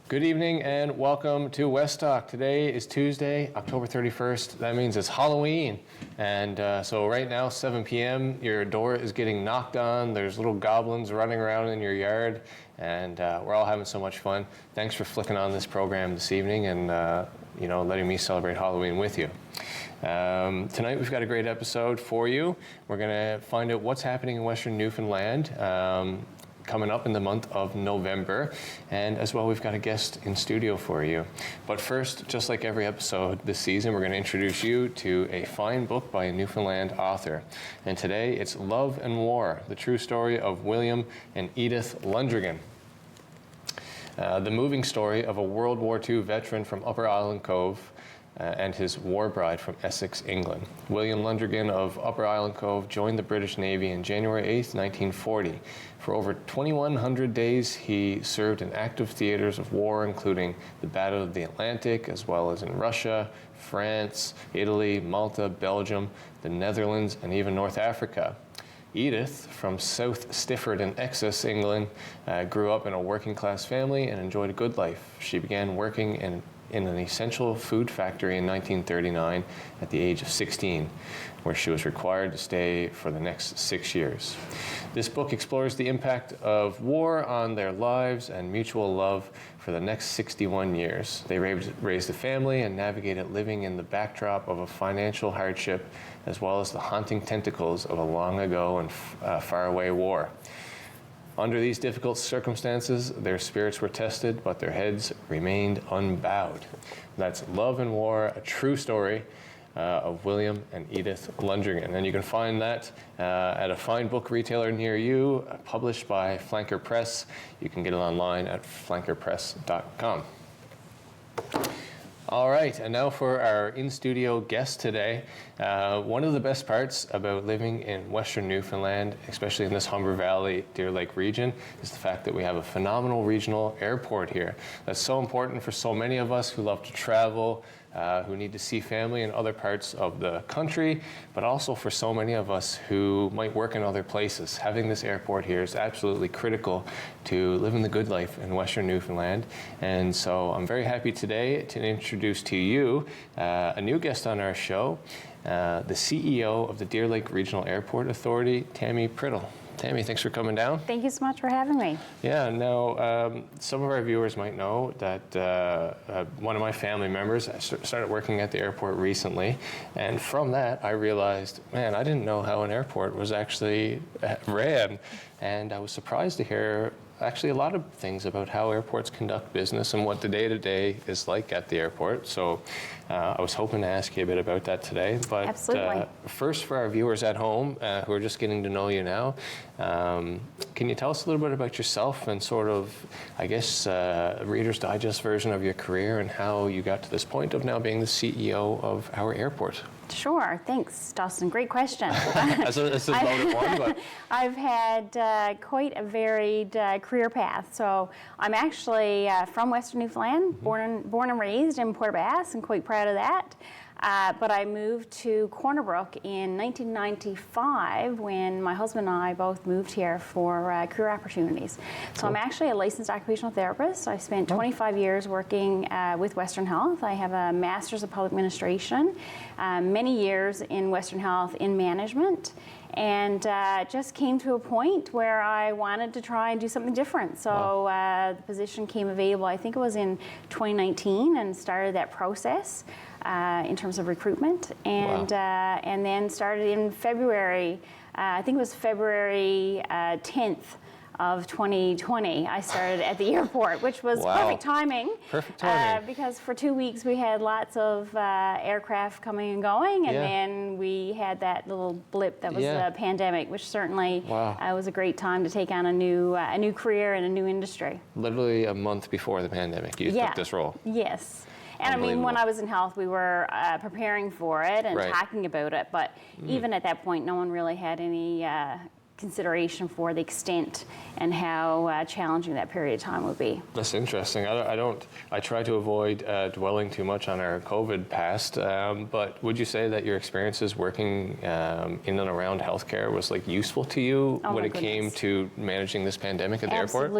Good evening and welcome to West Talk. Today is Tuesday, October 31st. That means it's Halloween. And so right now, 7 p.m., your door is getting knocked on. There's little goblins running around in your yard, and we're all having so much fun. Thanks for flicking on this program this evening and letting me celebrate Halloween with you. Tonight we've got a great episode for you. We're going to find out what's happening in Western Newfoundland coming up in the month of November, and as well we've got a guest in studio for you. But first, just like every episode this season, we're going to introduce you to a fine book by a Newfoundland author. And today it's Love and War, the true story of William and Edith Lundrigan. The moving story of a World War II veteran from Upper Island Cove and his war bride from Essex, England. William Lundrigan of Upper Island Cove joined the British Navy on January 8th, 1940. For over 2,100 days, he served in active theaters of war, including the Battle of the Atlantic, as well as in Russia, France, Italy, Malta, Belgium, the Netherlands, and even North Africa. Edith, from South Stifford in Essex, England, grew up in a working-class family and enjoyed a good life. She began working in an essential food factory in 1939 at the age of 16, where she was required to stay for the next 6 years. This book explores the impact of war on their lives and mutual love for the next 61 years. They raised a family and navigated living in the backdrop of a financial hardship, as well as the haunting tentacles of a long ago and faraway war. Under these difficult circumstances, their spirits were tested, but their heads remained unbowed. That's Love and War, a true story of William and Edith Lundrigan. And you can find that at a fine book retailer near you, published by Flanker Press. You can get it online at flankerpress.com. All right, and now for our in-studio guest today. One of the best parts about living in Western Newfoundland, especially in this Humber Valley, Deer Lake region, is the fact that we have a phenomenal regional airport here. That's so important for so many of us who love to travel, who need to see family in other parts of the country, but also for so many of us who might work in other places. Having this airport here is absolutely critical to living the good life in Western Newfoundland. And so I'm very happy today to introduce to you a new guest on our show, the CEO of the Deer Lake Regional Airport Authority, Tammy Priddle. Tammy, thanks for coming down. Thank you so much for having me. Yeah, now some of our viewers might know that one of my family members started working at the airport recently, and from that I realized, man, I didn't know how an airport was actually ran, and I was surprised to hear actually a lot of things about how airports conduct business and what the day-to-day is like at the airport. So I was hoping to ask you a bit about that today. But absolutely. First, for our viewers at home who are just getting to know you now, can you tell us a little bit about yourself and sort of, I guess, a Reader's Digest version of your career and how you got to this point of now being the CEO of our airport? Sure. Thanks, Dustin. Great question. That's a loaded one, but I've had quite a varied career path. So I'm actually from Western Newfoundland, born and raised in Port Bass, and quite proud of that. But I moved to Corner Brook in 1995 when my husband and I both moved here for career opportunities. So I'm actually a licensed occupational therapist. I spent 25 years working with Western Health. I have a Master's of Public Administration, many years in Western Health in management, and just came to a point where I wanted to try and do something different. So the position came available, I think it was in 2019, and started that process in terms of recruitment, and then started in February, I think it was February 10th of 2020, I started at the airport, which was perfect timing. Perfect timing. Because for 2 weeks we had lots of aircraft coming and going, and then we had that little blip that was the pandemic, which certainly was a great time to take on a new career in a new industry. Literally a month before the pandemic, you took this role. Yes. And I mean, when I was in health, we were preparing for it and talking about it, but even at that point, no one really had any consideration for the extent and how challenging that period of time would be. That's interesting. I try to avoid dwelling too much on our COVID past, but would you say that your experiences working in and around healthcare was like useful to you when it came to managing this pandemic at the airport?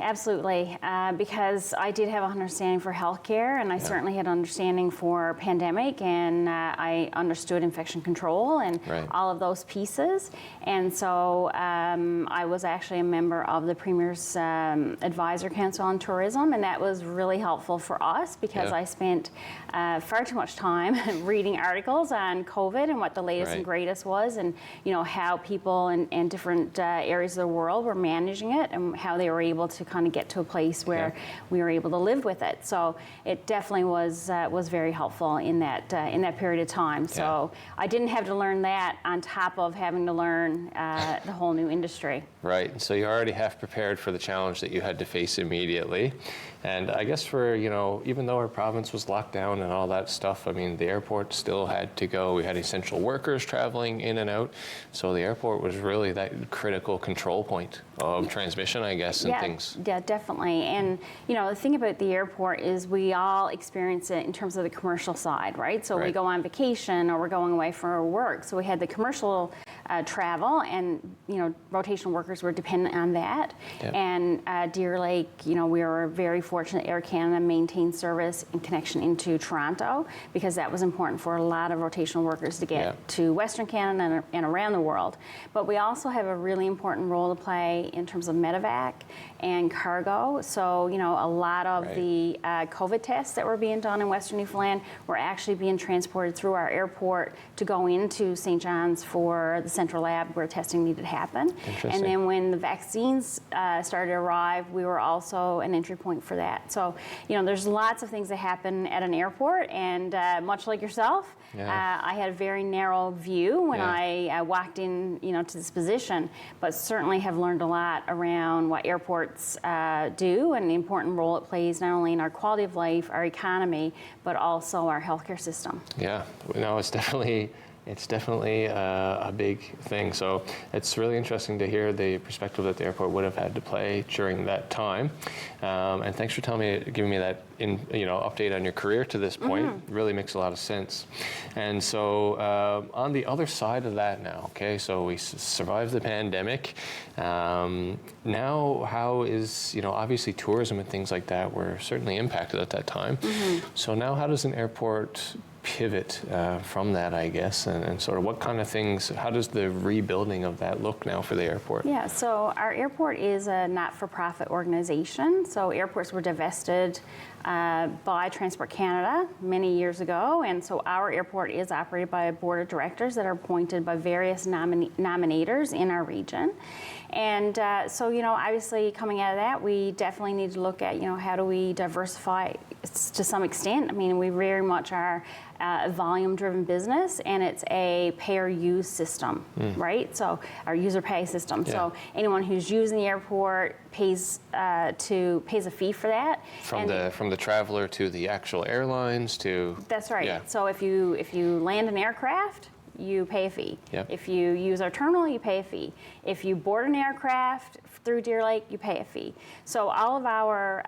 Absolutely. Because I did have an understanding for healthcare, and I certainly had an understanding for pandemic, and I understood infection control and all of those pieces. And so I was actually a member of the Premier's Advisor Council on Tourism, and that was really helpful for us because I spent far too much time reading articles on COVID and what the latest and greatest was, and how people in different areas of the world were managing it and how they were able to kind of get to a place where we were able to live with it. So it definitely was very helpful in that period of time. So I didn't have to learn that on top of having to learn the whole new industry. Right, so you're already half prepared for the challenge that you had to face immediately. And I guess for, even though our province was locked down and all that stuff, I mean, the airport still had to go. We had essential workers traveling in and out. So the airport was really that critical control point of transmission, I guess, and things. Yeah, definitely. And, the thing about the airport is we all experience it in terms of the commercial side, right? So we go on vacation or we're going away for work. So we had the commercial travel, and rotational workers were dependent on that. And Deer Lake, we were very fortunate Air Canada maintained service in connection into Toronto, because that was important for a lot of rotational workers to get to Western Canada and around the world. But we also have a really important role to play in terms of medevac and cargo. So a lot of the COVID tests that were being done in Western Newfoundland were actually being transported through our airport to go into St. John's for the central lab where testing needed to happen. And then when the vaccines started to arrive, we were also an entry point for that. So, there's lots of things that happen at an airport, and much like yourself, I had a very narrow view when I walked in, to this position, but certainly have learned a lot around what airports do and the important role it plays not only in our quality of life, our economy, but also our healthcare system. Yeah, no, it's definitely a big thing. So it's really interesting to hear the perspective that the airport would have had to play during that time. And thanks for giving me that update on your career to this point. It really makes a lot of sense. And so on the other side of that now, okay, so we survived the pandemic. Now how is, obviously tourism and things like that were certainly impacted at that time. So now how does an airport pivot from that, I guess, and sort of what kind of things, how does the rebuilding of that look now for the airport? Yeah, so our airport is a not-for-profit organization. So airports were divested by Transport Canada many years ago, and so our airport is operated by a board of directors that are appointed by various nominators in our region. And so, obviously coming out of that, we definitely need to look at, how do we diversify to some extent. I mean, we very much are a volume-driven business, and it's a pay-or-use system, right? So our user pay system. So anyone who's using the airport pays a fee for that. From the traveler to the actual airlines to. That's right. Yeah. So if you land an aircraft, you pay a fee. Yep. If you use our terminal, you pay a fee. If you board an aircraft through Deer Lake, you pay a fee. So all of our,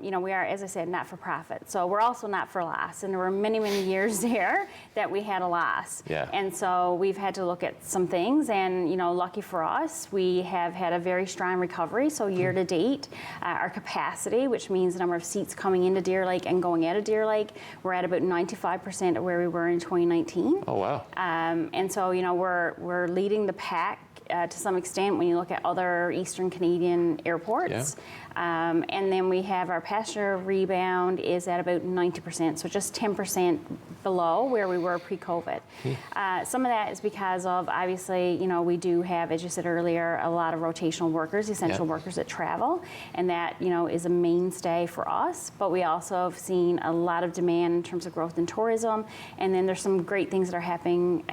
we are, as I said, not-for-profit. So we're also not for loss. And there were many, many years there that we had a loss. Yeah. And so we've had to look at some things. And, lucky for us, we have had a very strong recovery. So year to date, our capacity, which means the number of seats coming into Deer Lake and going out of Deer Lake, we're at about 95% of where we were in 2019. Oh, wow. And so, we're leading the pack to some extent when you look at other Eastern Canadian airports. And then we have our passenger rebound is at about 90%, so just 10% below where we were pre-COVID. Some of that is because of, obviously, we do have, as you said earlier, a lot of rotational workers, essential workers that travel, and that, is a mainstay for us. But we also have seen a lot of demand in terms of growth in tourism, and then there's some great things that are happening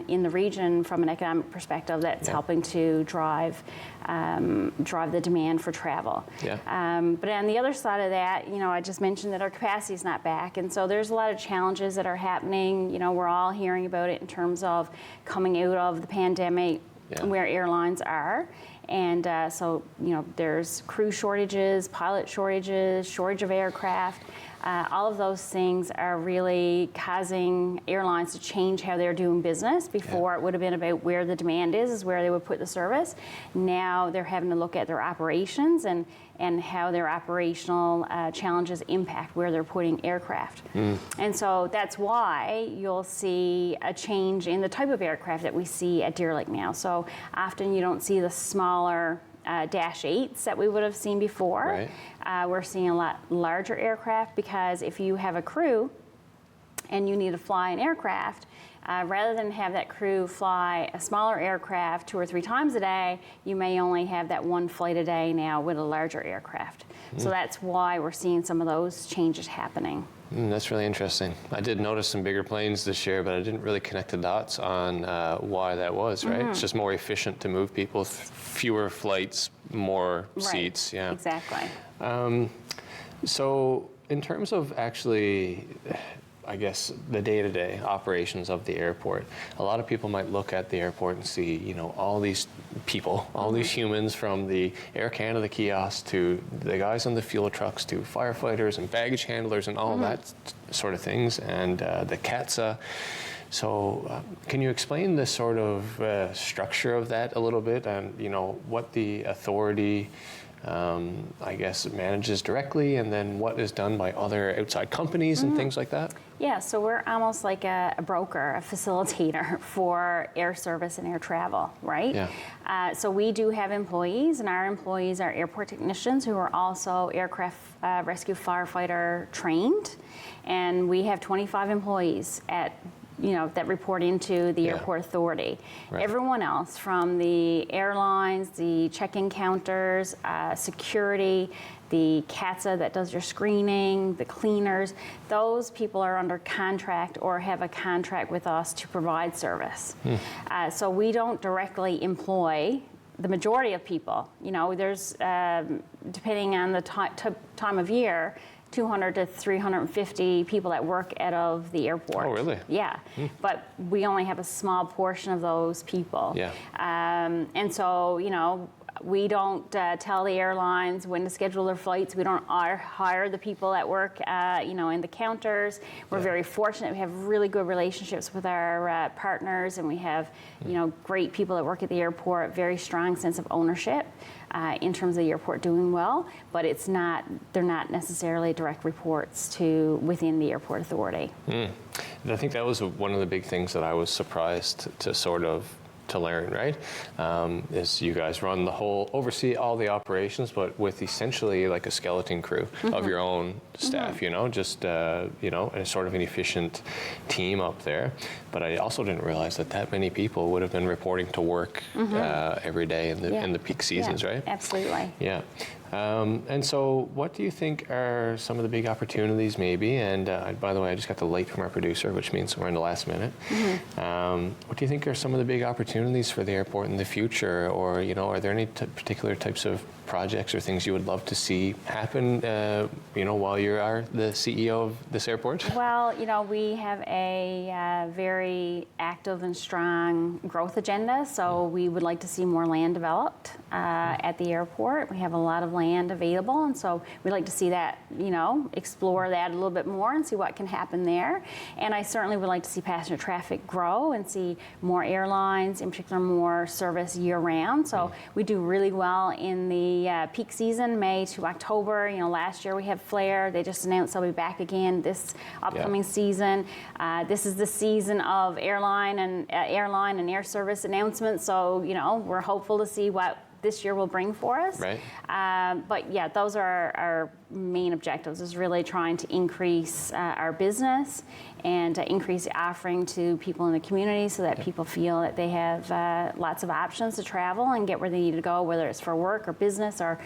in the region from an economic perspective that's helping to drive the demand for travel. But on the other side of that, I just mentioned that our capacity is not back, and so there's a lot of challenges that are happening. We're all hearing about it in terms of coming out of the pandemic. where airlines are. And so, there's crew shortages, pilot shortages, shortage of aircraft. All of those things are really causing airlines to change how they're doing business. Before, it would have been about where the demand is where they would put the service. Now they're having to look at their operations and how their operational challenges impact where they're putting aircraft. And so that's why you'll see a change in the type of aircraft that we see at Deer Lake now. So often you don't see the smaller Dash 8s that we would have seen before. Right. We're seeing a lot larger aircraft, because if you have a crew and you need to fly an aircraft, rather than have that crew fly a smaller aircraft 2 or 3 times a day, you may only have that one flight a day now with a larger aircraft. So that's why we're seeing some of those changes happening. That's really interesting. I did notice some bigger planes this year, but I didn't really connect the dots on why that was, right? It's just more efficient to move people, fewer flights, more seats. Yeah, exactly. So in terms of actually, I guess, the day-to-day operations of the airport, a lot of people might look at the airport and see, all these people, all these humans, from the Air Canada kiosks to the guys on the fuel trucks to firefighters and baggage handlers and all that sort of things, and the CATSA. So can you explain the sort of structure of that a little bit, and what the authority I guess manages directly, and then what is done by other outside companies and things like that? Yeah, so we're almost like a broker, a facilitator for air service and air travel, right? Yeah. So we do have employees, and our employees are airport technicians who are also aircraft rescue firefighter trained, and we have 25 employees that report into the airport authority. Right. Everyone else, from the airlines, the check-in counters, security, the CATSA that does your screening, the cleaners, those people are under contract or have a contract with us to provide service. So we don't directly employ the majority of people. There's, depending on the time of year, 200 to 350 people that work out of the airport. Oh, really? Yeah, but we only have a small portion of those people. Yeah. And so, we don't tell the airlines when to schedule their flights. We don't hire the people that work, in the counters. We're very fortunate. We have really good relationships with our partners, and we have, great people that work at the airport, very strong sense of ownership in terms of the airport doing well, but they're not necessarily direct reports to within the airport authority. And I think that was one of the big things that I was surprised to learn, right? Is you guys oversee all the operations, but with essentially like a skeleton crew of your own staff, just, and sort of an efficient team up there. But I also didn't realize that many people would have been reporting to work every day in the peak seasons, right? Absolutely. Yeah. And so what do you think are some of the big opportunities maybe? And by the way, I just got the light from our producer, which means we're in the last minute. What do you think are some of the big opportunities for the airport in the future? Or, are there any particular types of projects or things you would love to see happen, while you are the CEO of this airport? Well, we have a very active and strong growth agenda, so we would like to see more land developed at the airport. We have a lot of land available, and so we'd like to see that, explore that a little bit more and see what can happen there. And I certainly would like to see passenger traffic grow and see more airlines, in particular more service year-round. So we do really well in the peak season, May to October. Last year we had Flair. They just announced they'll be back again this upcoming season. This is the season of airline and air service announcements. So, we're hopeful to see what this year will bring for us. Right. But yeah, those are our main objectives, is really trying to increase our business and increase the offering to people in the community so that people feel that they have lots of options to travel and get where they need to go, whether it's for work or business or,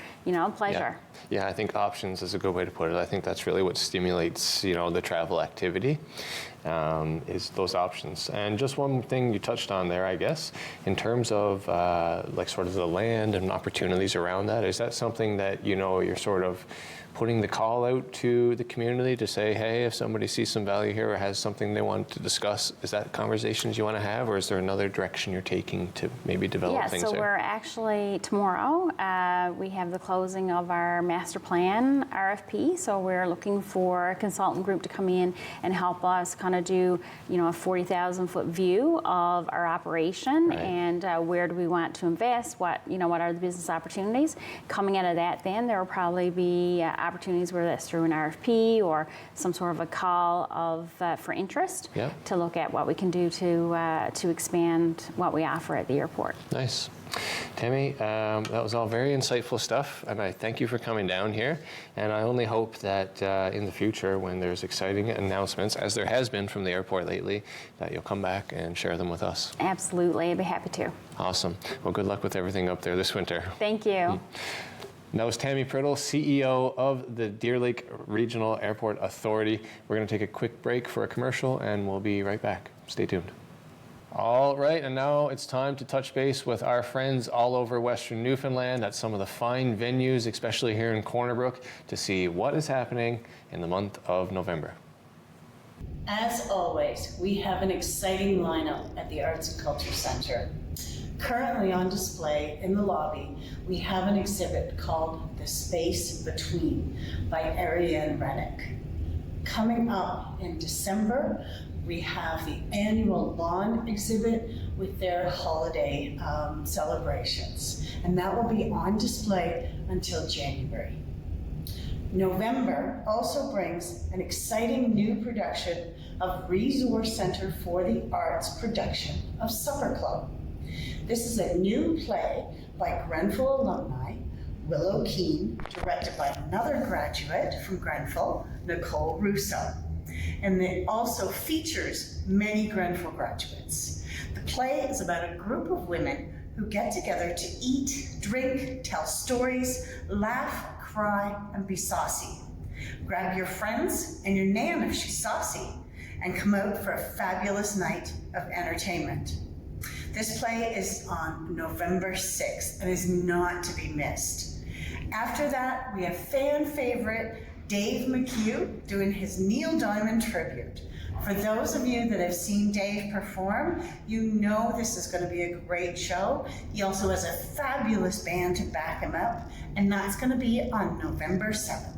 pleasure. Yeah, I think options is a good way to put it. I think that's really what stimulates, the travel activity. Is those options. And just one thing you touched on there, I guess, in terms of like sort of the land and opportunities around that, is that something that, you're sort of putting the call out to the community to say, hey, if somebody sees some value here or has something they want to discuss, is that conversations you want to have, or is there another direction you're taking to maybe develop things so there? we're actually, tomorrow, we have the closing of our master plan RFP, so we're looking for a consultant group to come in and help us kind of do, a 40,000 foot view of our operation, right. and where do we want to invest, what are the business opportunities. Coming out of that, then there will probably be opportunities, whether that's through an RFP or some sort of a call of for interest, Yep. to look at what we can do to expand what we offer at the airport. Nice. Tammy, that was all very insightful stuff, and I thank you for coming down here. And I only hope that in the future, when there's exciting announcements, as there has been from the airport lately, that you'll come back and share them with us. Absolutely, I'd be happy to. Awesome. Well, good luck with everything up there this winter. Thank you. That was Tammy Priddle, CEO of the Deer Lake Regional Airport Authority. We're going to take a quick break for a commercial, and we'll be right back. Stay tuned. All right, and now it's time to touch base with our friends all over Western Newfoundland at some of the fine venues, especially here in Corner Brook, to see what is happening in the month of November. As always, we have an exciting lineup at the Arts and Culture Centre. Currently on display in the lobby, we have an exhibit called The Space Between by Ariane Rennick. Coming up in December, we have the annual lawn exhibit with their holiday celebrations, and that will be on display until January. November also brings an exciting new production of Resource Center for the Arts production of Supper Club. This is a new play by Grenfell alumni Willow Keane, directed by another graduate from Grenfell, Nicole Russo. And it also features many Grenfell graduates. The play is about a group of women who get together to eat, drink, tell stories, laugh, cry, and be saucy. Grab your friends and your nan if she's saucy, and come out for a fabulous night of entertainment. This play is on November 6th and is not to be missed. After that, we have fan favorite Dave McHugh doing his Neil Diamond tribute. For those of you that have seen Dave perform, you know this is going to be a great show. He also has a fabulous band to back him up, and that's going to be on November 7th.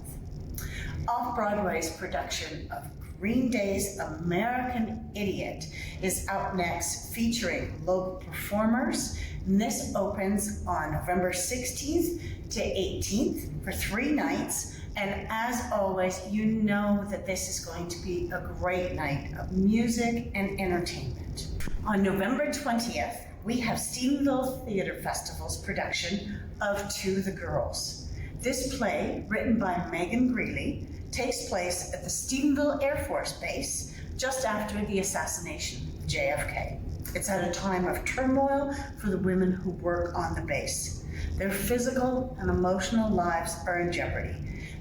Off-Broadway's production of Green Day's American Idiot is up next, featuring local performers. And this opens on November 16th to 18th for 3 nights. And as always, you know that this is going to be a great night of music and entertainment. On November 20th, we have Stephenville Theatre Festival's production of To the Girls. This play, written by Megan Greeley, takes place at the Stephenville Air Force Base just after the assassination of JFK. It's at a time of turmoil for the women who work on the base. Their physical and emotional lives are in jeopardy.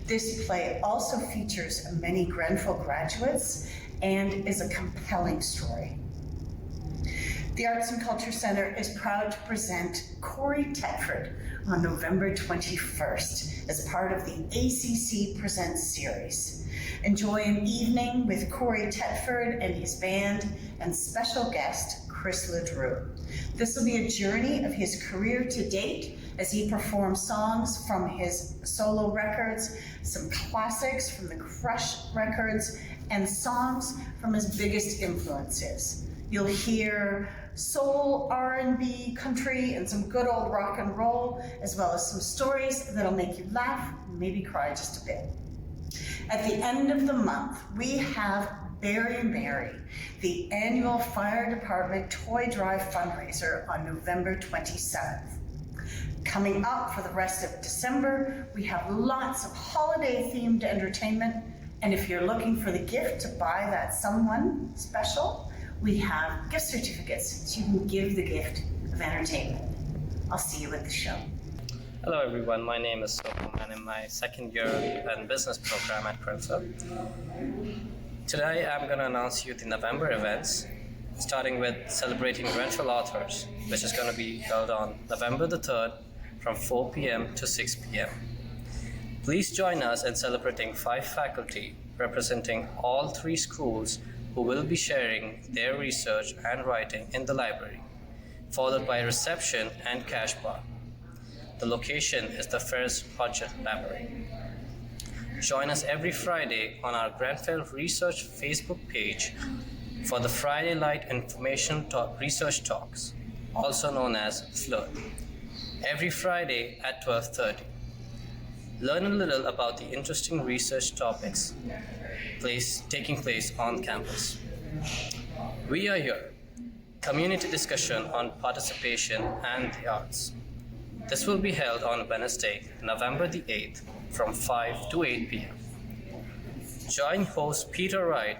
This play also features many Grenfell graduates and is a compelling story. The Arts and Culture Centre is proud to present Corey Tetford on November 21st as part of the ACC Presents series. Enjoy an evening with Corey Tetford and his band and special guest Chris LeDrew. This will be a journey of his career to date as he performs songs from his solo records, some classics from the Crush records, and songs from his biggest influences. You'll hear soul, R&B, country, and some good old rock and roll, as well as some stories that'll make you laugh and maybe cry just a bit. At the end of the month, we have Bury Mary, the annual fire department toy drive fundraiser on November 27th. Coming up for the rest of December, we have lots of holiday-themed entertainment, and if you're looking for the gift to buy that someone special, we have gift certificates so you can give the gift of entertainment. I'll see you at the show. Hello everyone, my name is Soham and I'm in my second year in business program at Grenfell. Today I'm going to announce you the November events, starting with celebrating Grenfell authors, which is going to be held on November the 3rd from 4 p.m. to 6 p.m. Please join us in celebrating 5 faculty representing all 3 schools who will be sharing their research and writing in the library, followed by a reception and cash bar. The location is the Ferris Hodgett Library. Join us every Friday on our Grenfell Research Facebook page for the Friday Light Research Talks, also known as FLIRT, every Friday at 12:30. Learn a little about the interesting research topics taking place on campus. We are here, community discussion on participation and the arts. This will be held on Wednesday, November the 8th from 5 to 8 p.m. Join host Peter Wright,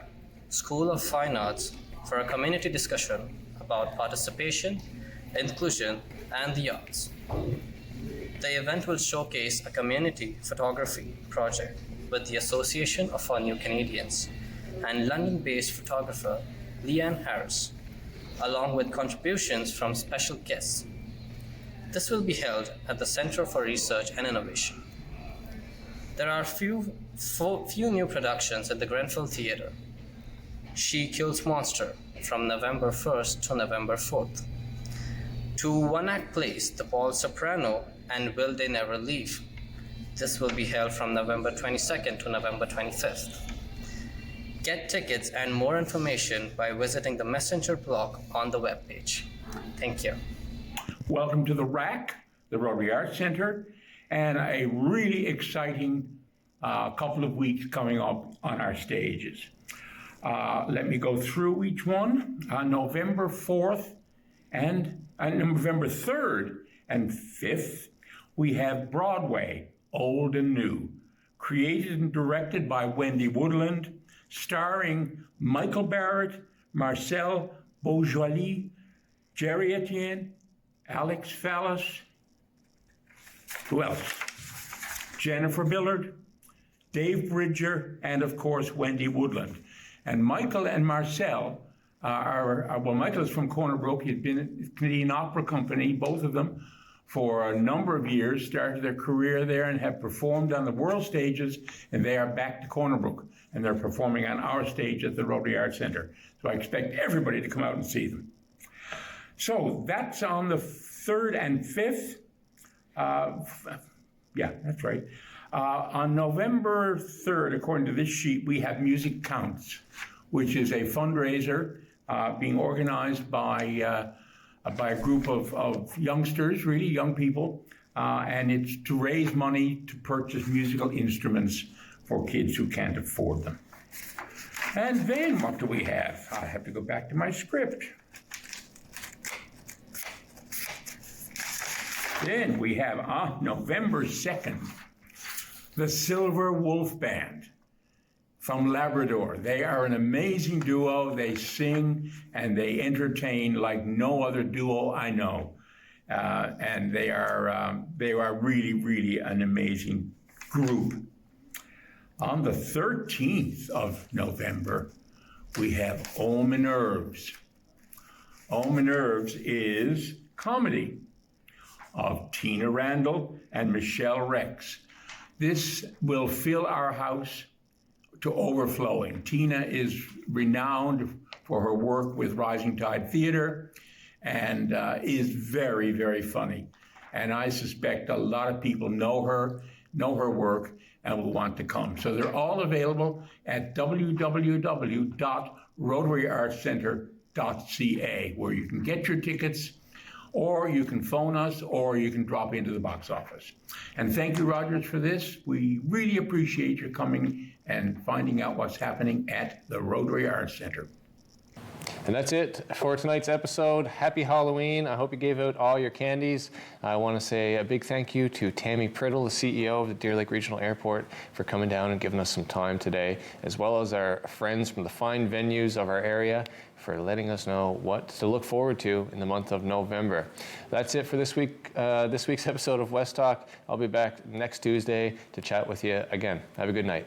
School of Fine Arts, for a community discussion about participation, inclusion, and the arts. The event will showcase a community photography project with the Association of Our New Canadians and London-based photographer Leanne Harris, along with contributions from special guests. This will be held at the Center for Research and Innovation. There are few new productions at the Grenfell Theatre. She Kills Monster from November 1st to November 4th. 2 one-act plays, The Bald Soprano and Will They Never Leave. This will be held from November 22nd to November 25th. Get tickets and more information by visiting the Messenger blog on the webpage. Thank you. Welcome to the RAC, the Rotary Arts Center, and a really exciting couple of weeks coming up on our stages. Let me go through each one. On November 4th and November 3rd and 5th, we have Broadway, Old and New, created and directed by Wendy Woodland, starring Michael Barrett, Marcel Beaujoly, Jerry Etienne, Alex Fallis, who else? Jennifer Millard, Dave Bridger, and of course, Wendy Woodland. And Michael and Marcel Michael is from Corner Brook. He's been at the Canadian Opera Company, both of them, for a number of years, started their career there and have performed on the world stages, and they are back to Corner Brook, and they're performing on our stage at the Rotary Arts Center. So I expect everybody to come out and see them. So that's on the 3rd and 5th. Yeah, that's right. On November 3rd, according to this sheet, we have Music Counts, which is a fundraiser being organized by a group of youngsters, really young people, and it's to raise money to purchase musical instruments for kids who can't afford them. And then what do we have? I have to go back to my script. Then we have on November 2nd, the Silver Wolf Band from Labrador. They are an amazing duo. They sing and they entertain like no other duo I know. And they are really, really an amazing group. On the 13th of November, we have Home and Herbs. Home and Herbs is comedy of Tina Randall and Michelle Rex. This will fill our house to overflowing. Tina is renowned for her work with Rising Tide Theater and is very, very funny. And I suspect a lot of people know her work, and will want to come. So they're all available at www.rotaryartscenter.ca, where you can get your tickets, or you can phone us, or you can drop into the box office. And thank you, Rogers, for this. We really appreciate your coming and finding out what's happening at the Rotary Arts Center. And that's it for tonight's episode. Happy Halloween. I hope you gave out all your candies. I want to say a big thank you to Tammy Priddle, the CEO of the Deer Lake Regional Airport, for coming down and giving us some time today, as well as our friends from the fine venues of our area for letting us know what to look forward to in the month of November. That's it for this week's episode of West Talk. I'll be back next Tuesday to chat with you again. Have a good night.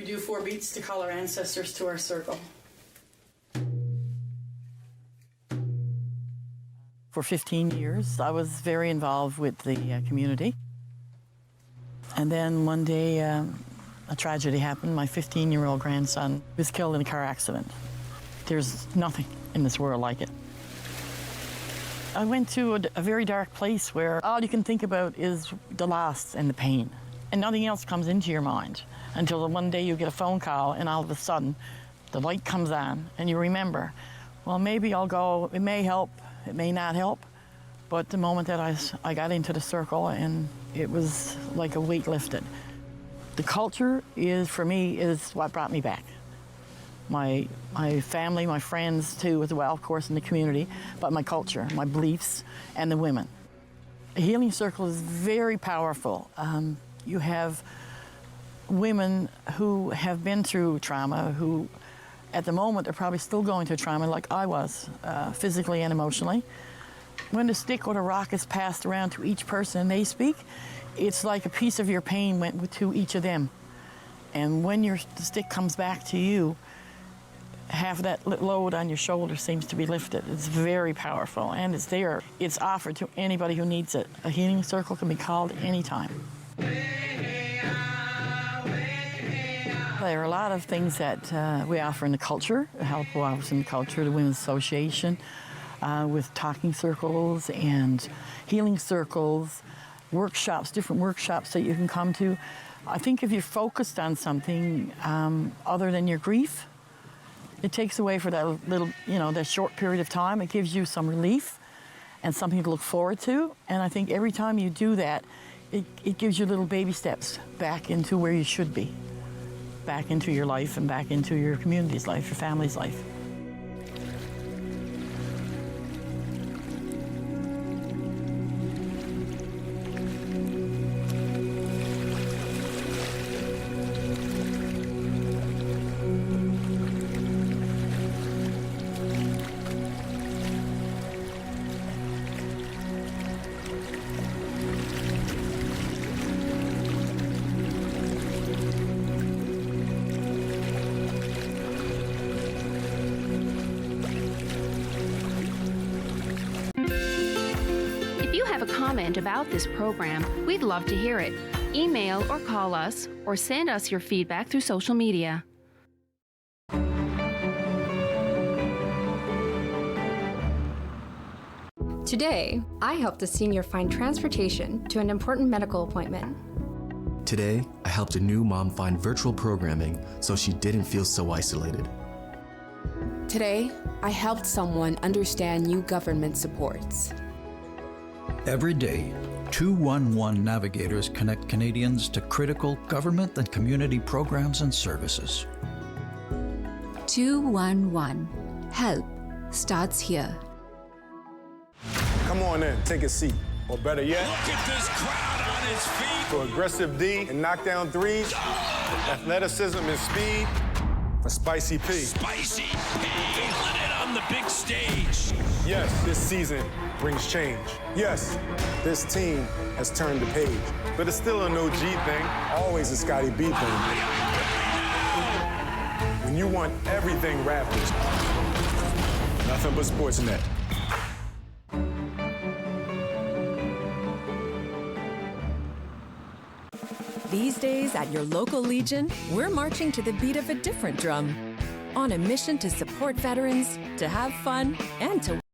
We do 4 beats to call our ancestors to our circle. For 15 years, I was very involved with the community. And then one day, a tragedy happened. My 15-year-old grandson was killed in a car accident. There's nothing in this world like it. I went to a very dark place where all you can think about is the loss and the pain. And nothing else comes into your mind until one day you get a phone call and all of a sudden the light comes on and you remember, well, maybe I'll go, it may help, it may not help. But the moment that I got into the circle, and it was like a weight lifted. The culture is, for me, is what brought me back. My family, my friends too, as well, of course, in the community, but my culture, my beliefs, and the women. The healing circle is very powerful. You have women who have been through trauma, who at the moment are probably still going through trauma like I was, physically and emotionally. When the stick or the rock is passed around to each person and they speak, it's like a piece of your pain went to each of them. And when the stick comes back to you, half of that load on your shoulder seems to be lifted. It's very powerful, and it's there. It's offered to anybody who needs it. A healing circle can be called anytime. There are a lot of things that we offer in the culture, help offers in the culture, the Women's Association, with talking circles and healing circles, workshops, different workshops that you can come to. I think if you're focused on something other than your grief, it takes away for that little, that short period of time. It gives you some relief and something to look forward to. And I think every time you do that, it gives you little baby steps back into where you should be, back into your life and back into your community's life, your family's life. Comment about this program, we'd love to hear it. Email or call us, or send us your feedback through social media. Today, I helped a senior find transportation to an important medical appointment. Today, I helped a new mom find virtual programming so she didn't feel so isolated. Today, I helped someone understand new government supports. Every day, 211 navigators connect Canadians to critical government and community programs and services. 211. Help starts here. Come on in, take a seat. Or better yet, look at this crowd on its feet. For aggressive D and knockdown threes, athleticism and speed, for Spicy P. Spicy P, feeling it on the big stage. Yes, this season brings change. Yes, this team has turned the page. But it's still an OG thing, always a Scotty B thing. When you want everything Raptors, nothing but Sportsnet. These days at your local Legion, we're marching to the beat of a different drum. On a mission to support veterans, to have fun, and to